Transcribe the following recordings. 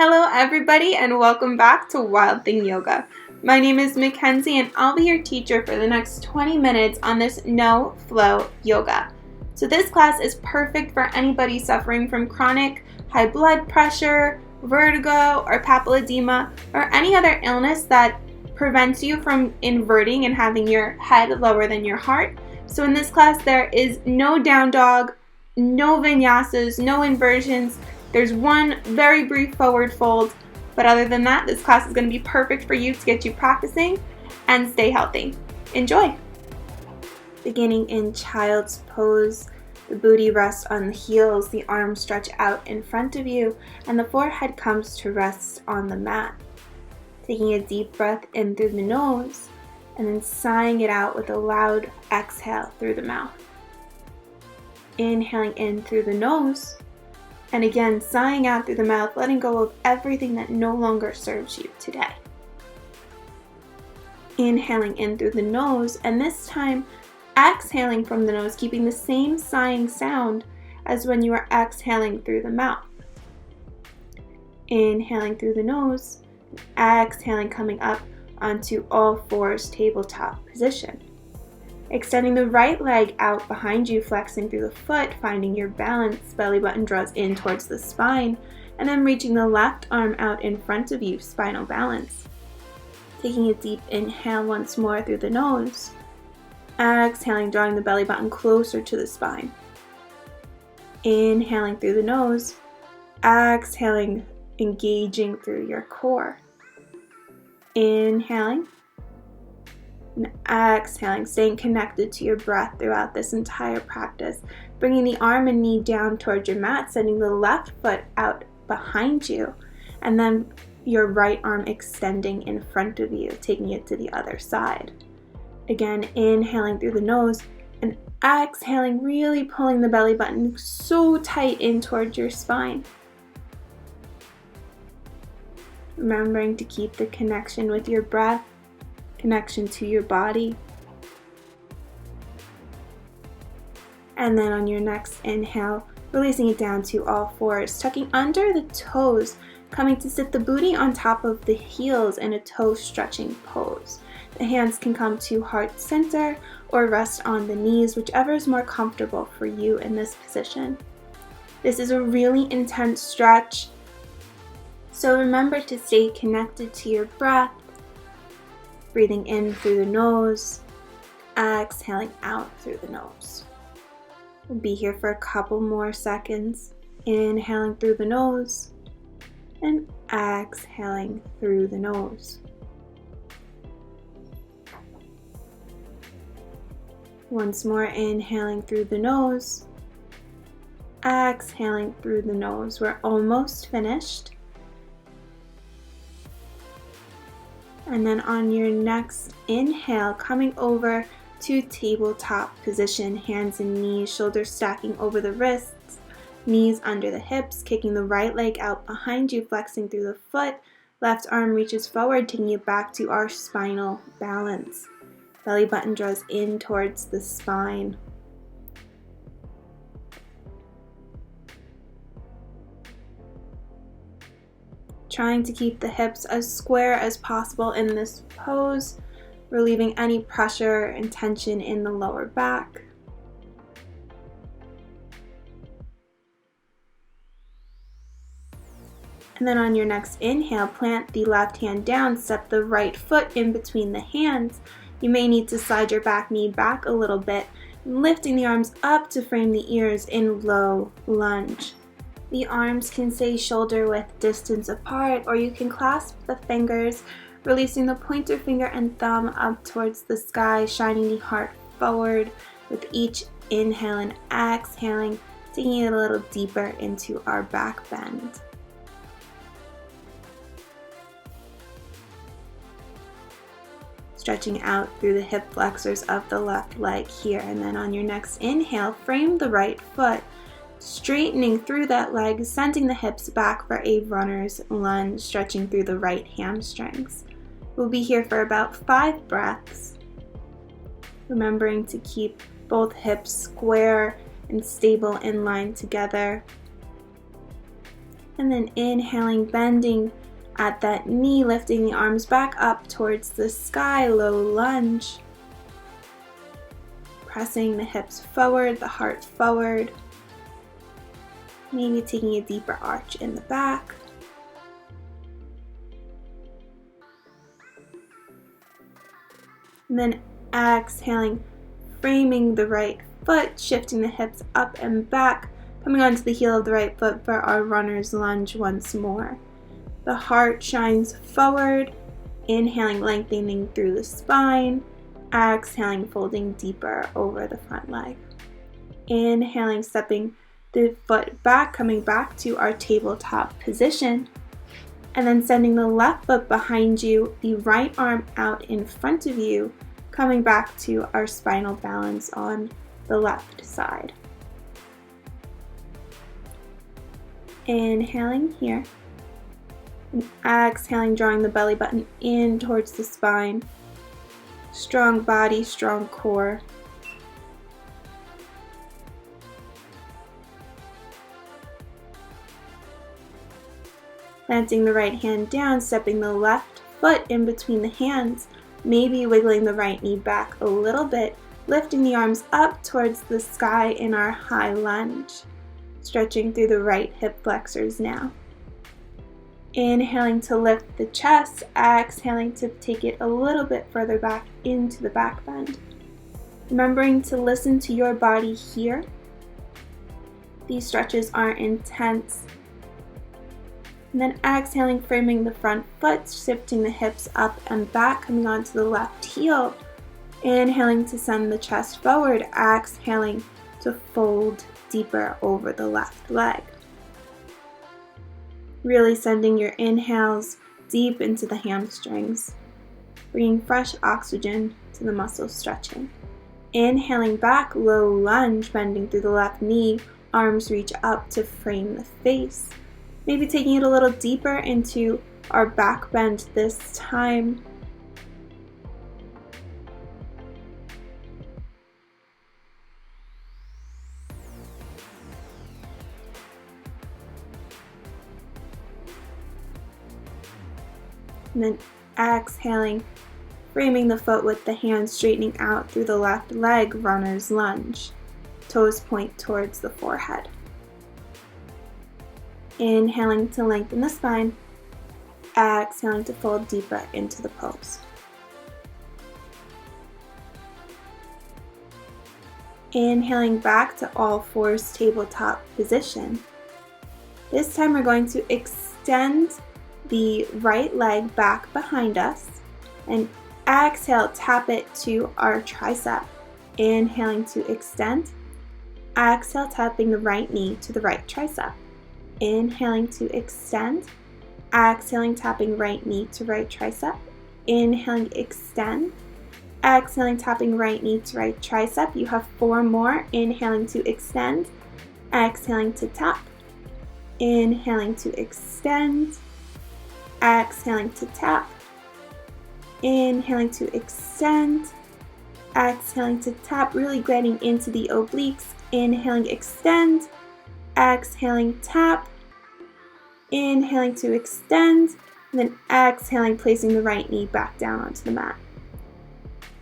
Hello everybody and welcome back to Wild Thing Yoga. My name is Mackenzie and I'll be your teacher for the next 20 minutes on this no flow yoga. So this class is perfect for anybody suffering from chronic high blood pressure, vertigo, or papilledema, or any other illness that prevents you from inverting and having your head lower than your heart. So in this class there is no down dog, no vinyasas, no inversions. There's one very brief forward fold, but other than that, this class is going to be perfect for you to get you practicing and stay healthy. Enjoy! Beginning in child's pose, the booty rests on the heels, the arms stretch out in front of you, and the forehead comes to rest on the mat. Taking a deep breath in through the nose, and then sighing it out with a loud exhale through the mouth. Inhaling in through the nose, and again, sighing out through the mouth, letting go of everything that no longer serves you today. Inhaling in through the nose, and this time exhaling from the nose, keeping the same sighing sound as when you are exhaling through the mouth. Inhaling through the nose, exhaling, coming up onto all fours, tabletop position. Extending the right leg out behind you, flexing through the foot, finding your balance, belly button draws in towards the spine, and then reaching the left arm out in front of you, spinal balance. Taking a deep inhale once more through the nose, exhaling, drawing the belly button closer to the spine. Inhaling through the nose, exhaling, engaging through your core. Inhaling, and exhaling, staying connected to your breath throughout this entire practice. Bringing the arm and knee down towards your mat, sending the left foot out behind you, and then your right arm extending in front of you, taking it to the other side. Again, inhaling through the nose and exhaling, really pulling the belly button so tight in towards your spine. Remembering to keep the connection with your breath, connection to your body. And then on your next inhale, releasing it down to all fours, tucking under the toes, coming to sit the booty on top of the heels in a toe stretching pose. The hands can come to heart center or rest on the knees, whichever is more comfortable for you in this position. This is a really intense stretch, so remember to stay connected to your breath. Breathing in through the nose, exhaling out through the nose. We'll be here for a couple more seconds. Inhaling through the nose and exhaling through the nose. Once more, inhaling through the nose, exhaling through the nose. We're almost finished. And then on your next inhale, coming over to tabletop position, hands and knees, shoulders stacking over the wrists, knees under the hips, kicking the right leg out behind you, flexing through the foot, left arm reaches forward, taking you back to our spinal balance. Belly button draws in towards the spine. Trying to keep the hips as square as possible in this pose, relieving any pressure and tension in the lower back. And then on your next inhale, plant the left hand down, step the right foot in between the hands. You may need to slide your back knee back a little bit, lifting the arms up to frame the ears in low lunge. The arms can stay shoulder width distance apart, or you can clasp the fingers, releasing the pointer finger and thumb up towards the sky, shining the heart forward with each inhale and exhaling, taking it a little deeper into our back bend. Stretching out through the hip flexors of the left leg here, and then on your next inhale, frame the right foot, straightening through that leg, sending the hips back for a runner's lunge, stretching through the right hamstrings. We'll be here for about 5 breaths, remembering to keep both hips square and stable in line together. And then inhaling, bending at that knee, lifting the arms back up towards the sky, low lunge. Pressing the hips forward, the heart forward. Maybe taking a deeper arch in the back. And then exhaling, framing the right foot, shifting the hips up and back, coming onto the heel of the right foot for our runner's lunge once more. The heart shines forward, inhaling, lengthening through the spine, exhaling, folding deeper over the front leg. Inhaling, stepping the foot back, coming back to our tabletop position, and then sending the left foot behind you, the right arm out in front of you, coming back to our spinal balance on the left side. Inhaling here, and exhaling, drawing the belly button in towards the spine. Strong body, strong core. Planting the right hand down, stepping the left foot in between the hands, maybe wiggling the right knee back a little bit, lifting the arms up towards the sky in our high lunge. Stretching through the right hip flexors now. Inhaling to lift the chest, exhaling to take it a little bit further back into the back bend. Remembering to listen to your body here. These stretches aren't intense. And then exhaling, framing the front foot, shifting the hips up and back, coming onto the left heel. Inhaling to send the chest forward, exhaling to fold deeper over the left leg. Really sending your inhales deep into the hamstrings, bringing fresh oxygen to the muscles stretching. Inhaling back, low lunge, bending through the left knee, arms reach up to frame the face. Maybe taking it a little deeper into our back bend this time. And then exhaling, framing the foot with the hands straightening out through the left leg, runner's lunge. Toes point towards the forehead. Inhaling to lengthen the spine, exhaling to fold deeper into the pose. Inhaling back to all fours, tabletop position. This time we're going to extend the right leg back behind us and exhale, tap it to our tricep. Inhaling to extend, exhale, tapping the right knee to the right tricep. Inhaling to extend, exhaling, tapping right knee to right tricep. Inhaling, extend, exhaling, tapping right knee to right tricep. You have 4 more. Inhaling to extend, exhaling to tap. Inhaling to extend, exhaling to tap. Inhaling to extend, exhaling to tap, really getting into the obliques. Inhaling, extend, exhaling, tap. Inhaling to extend, and then exhaling, placing the right knee back down onto the mat.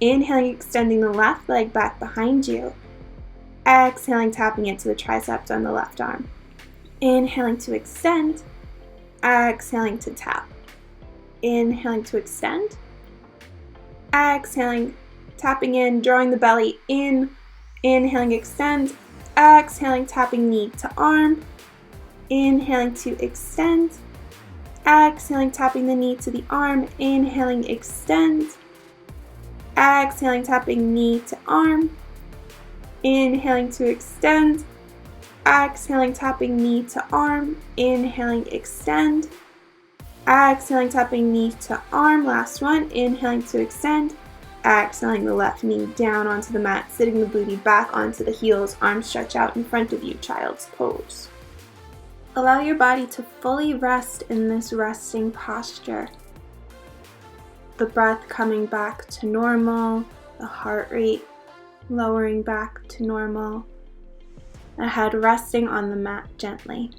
Inhaling, extending the left leg back behind you. Exhaling, tapping it to the triceps on the left arm. Inhaling to extend, exhaling to tap. Inhaling to extend, exhaling, tapping in, drawing the belly in. Inhaling, extend, exhaling, tapping knee to arm. Inhaling to extend, exhaling, tapping the knee to the arm. Inhaling, extend, exhaling, tapping knee to arm. Inhaling to extend, exhaling, tapping knee to arm. Inhaling, extend, exhaling, tapping knee to arm. Last one. Inhaling to extend, exhaling the left knee down onto the mat, sitting the booty back onto the heels, arms stretch out in front of you, child's pose. Allow your body to fully rest in this resting posture. The breath coming back to normal, the heart rate lowering back to normal, the head resting on the mat gently.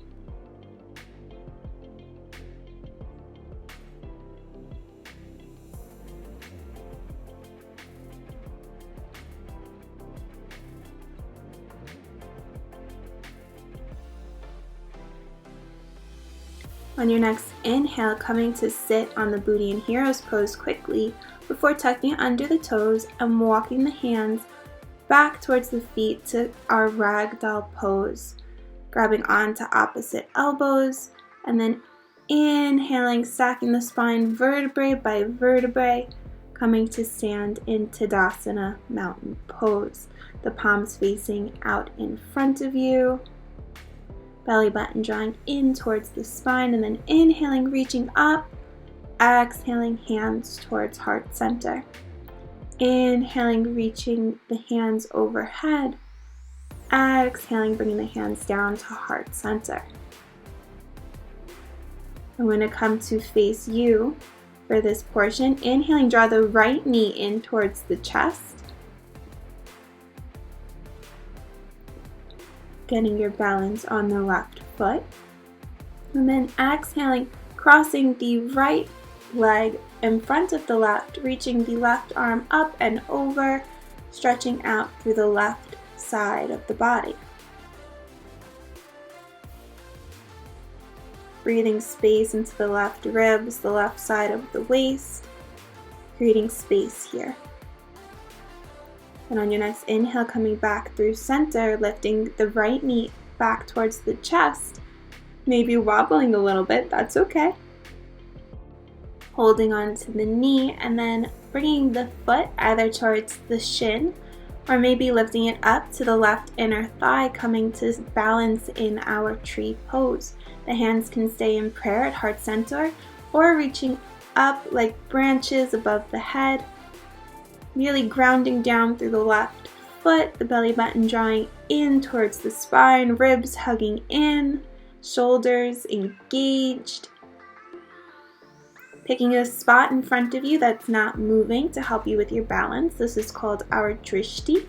On your next inhale, coming to sit on the booty and hero's pose quickly before tucking under the toes and walking the hands back towards the feet to our ragdoll pose. Grabbing onto opposite elbows and then inhaling, stacking the spine vertebrae by vertebrae, coming to stand in Tadasana mountain pose. The palms facing out in front of you. Belly button drawing in towards the spine and then inhaling, reaching up. Exhaling, hands towards heart center. Inhaling, reaching the hands overhead. Exhaling, bringing the hands down to heart center. I'm going to come to face you for this portion. Inhaling, draw the right knee in towards the chest. Getting your balance on the left foot. And then exhaling, crossing the right leg in front of the left, reaching the left arm up and over, stretching out through the left side of the body. Breathing space into the left ribs, the left side of the waist, creating space here. And on your next inhale, coming back through center, lifting the right knee back towards the chest, maybe wobbling a little bit, that's okay. Holding on to the knee and then bringing the foot either towards the shin or maybe lifting it up to the left inner thigh, coming to balance in our tree pose. The hands can stay in prayer at heart center or reaching up like branches above the head, really grounding down through the left foot, the belly button drawing in towards the spine, ribs hugging in, shoulders engaged. Picking a spot in front of you that's not moving to help you with your balance. This is called our drishti.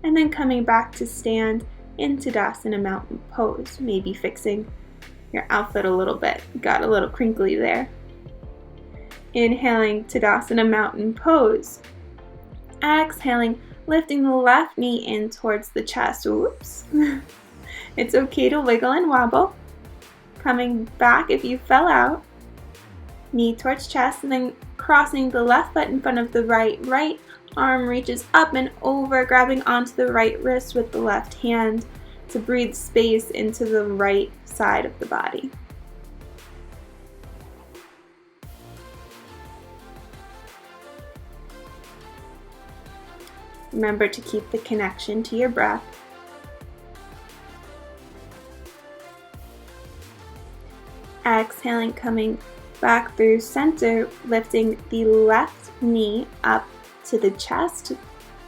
And then coming back to stand in Tadasana mountain pose. Maybe fixing your outfit a little bit. Got a little crinkly there. Inhaling, Tadasana mountain pose. Exhaling, lifting the left knee in towards the chest. Oops. It's okay to wiggle and wobble. Coming back if you fell out. Knee towards chest, and then crossing the left foot in front of the right. Right arm reaches up and over, grabbing onto the right wrist with the left hand to breathe space into the right side of the body. Remember to keep the connection to your breath. Exhaling, coming back through center, lifting the left knee up to the chest,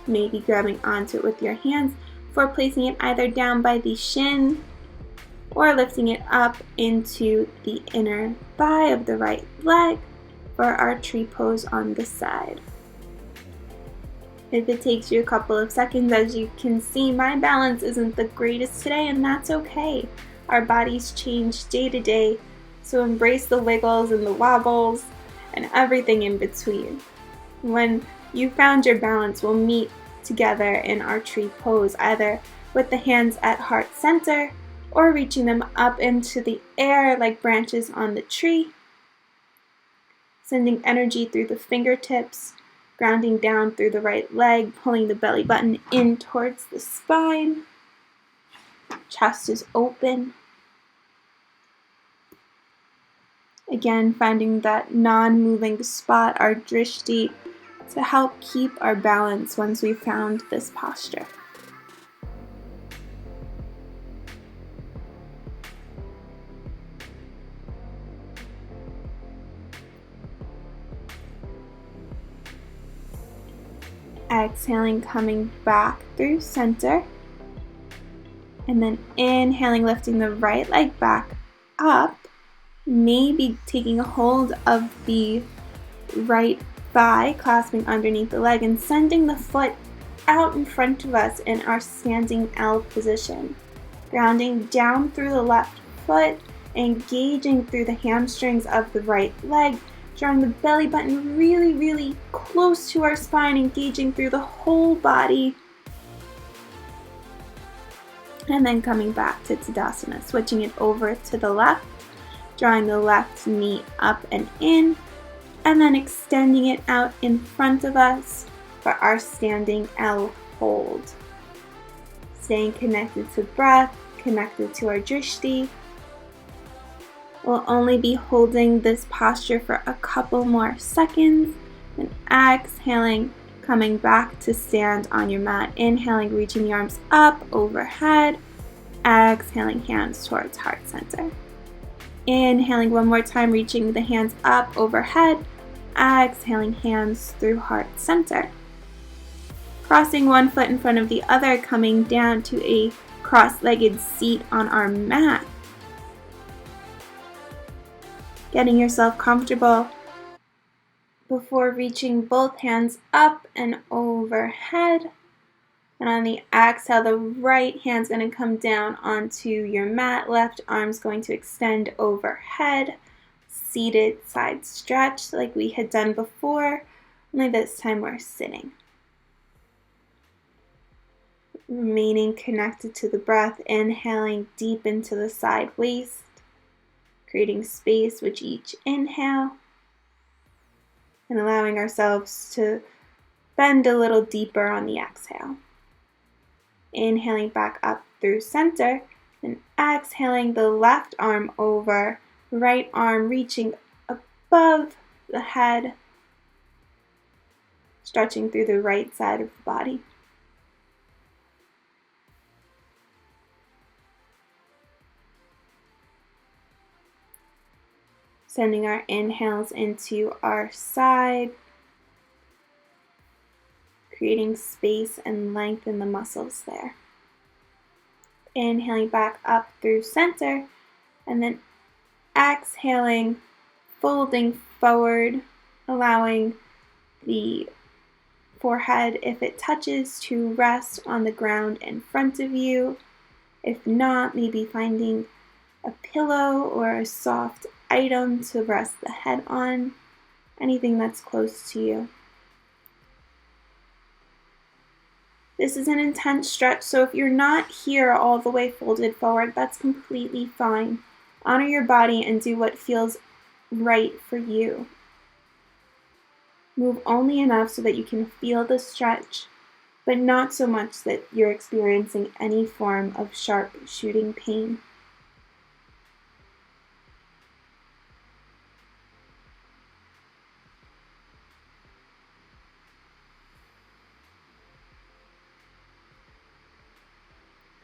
maybe grabbing onto it with your hands before placing it either down by the shin or lifting it up into the inner thigh of the right leg for our tree pose on the side. If it takes you a couple of seconds, as you can see, my balance isn't the greatest today, and that's okay. Our bodies change day to day. So embrace the wiggles and the wobbles and everything in between. When you found your balance, we'll meet together in our tree pose, either with the hands at heart center or reaching them up into the air like branches on the tree. Sending energy through the fingertips, grounding down through the right leg, pulling the belly button in towards the spine. Chest is open. Again, finding that non-moving spot, our drishti, to help keep our balance once we've found this posture. Exhaling, coming back through center. And then inhaling, lifting the right leg back up. Maybe taking a hold of the right thigh, clasping underneath the leg, and sending the foot out in front of us in our standing L position. Grounding down through the left foot, engaging through the hamstrings of the right leg, drawing the belly button really, really close to our spine, engaging through the whole body. And then coming back to Tadasana, switching it over to the left. drawing the left knee up and in, and then extending it out in front of us for our standing L hold. Staying connected to breath, connected to our drishti. We'll only be holding this posture for a couple more seconds, and exhaling, coming back to stand on your mat. Inhaling, reaching the arms up overhead. Exhaling, hands towards heart center. Inhaling one more time, reaching the hands up overhead. Exhaling, hands through heart center. Crossing one foot in front of the other, coming down to a cross-legged seat on our mat. Getting yourself comfortable before reaching both hands up and overhead. And on the exhale, the right hand's going to come down onto your mat. Left arm's going to extend overhead. Seated side stretch like we had done before, only this time we're sitting. Remaining connected to the breath, inhaling deep into the side waist, creating space with each inhale, and allowing ourselves to bend a little deeper on the exhale. Inhaling back up through center, and exhaling the left arm over, right arm reaching above the head, stretching through the right side of the body. Sending our inhales into our side, creating space and length in the muscles there. Inhaling back up through center, and then exhaling, folding forward, allowing the forehead, if it touches, to rest on the ground in front of you. If not, maybe finding a pillow or a soft item to rest the head on, anything that's close to you. This is an intense stretch, so if you're not here all the way folded forward, that's completely fine. Honor your body and do what feels right for you. Move only enough so that you can feel the stretch, but not so much that you're experiencing any form of sharp shooting pain.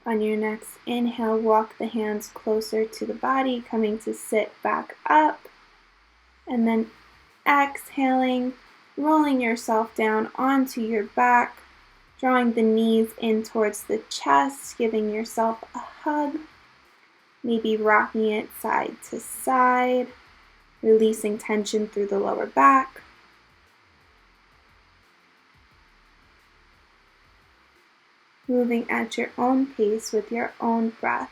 On your next inhale, walk the hands closer to the body, coming to sit back up. And then exhaling, rolling yourself down onto your back, drawing the knees in towards the chest, giving yourself a hug. Maybe rocking it side to side, releasing tension through the lower back. Moving at your own pace with your own breath.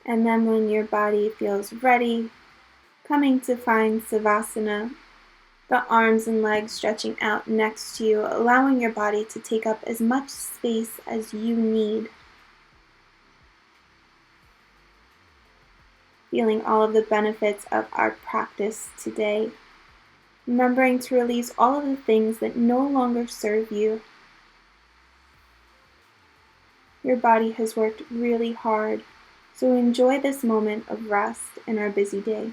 And then when your body feels ready, coming to find Savasana, the arms and legs stretching out next to you, allowing your body to take up as much space as you need. Feeling all of the benefits of our practice today. Remembering to release all of the things that no longer serve you. Your body has worked really hard, so enjoy this moment of rest in our busy day.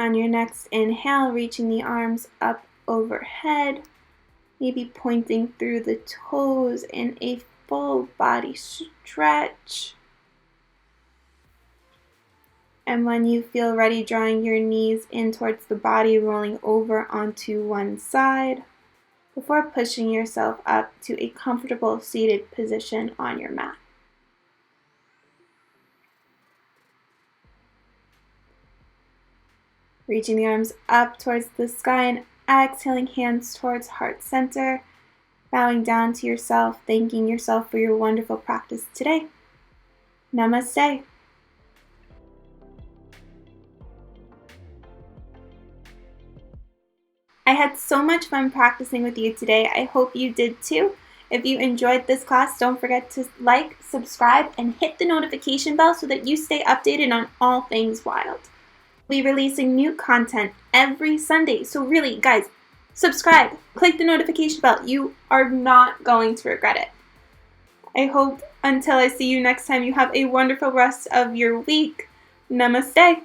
On your next inhale, reaching the arms up overhead, maybe pointing through the toes in a full body stretch. And when you feel ready, drawing your knees in towards the body, rolling over onto one side before pushing yourself up to a comfortable seated position on your mat. Reaching the arms up towards the sky and exhaling, hands towards heart center, bowing down to yourself, thanking yourself for your wonderful practice today. Namaste. I had so much fun practicing with you today. I hope you did too. If you enjoyed this class, don't forget to like, subscribe, and hit the notification bell so that you stay updated on all things wild. We'll be releasing new content every Sunday. So really, guys, subscribe, click the notification bell. You are not going to regret it. I hope until I see you next time, you have a wonderful rest of your week. Namaste.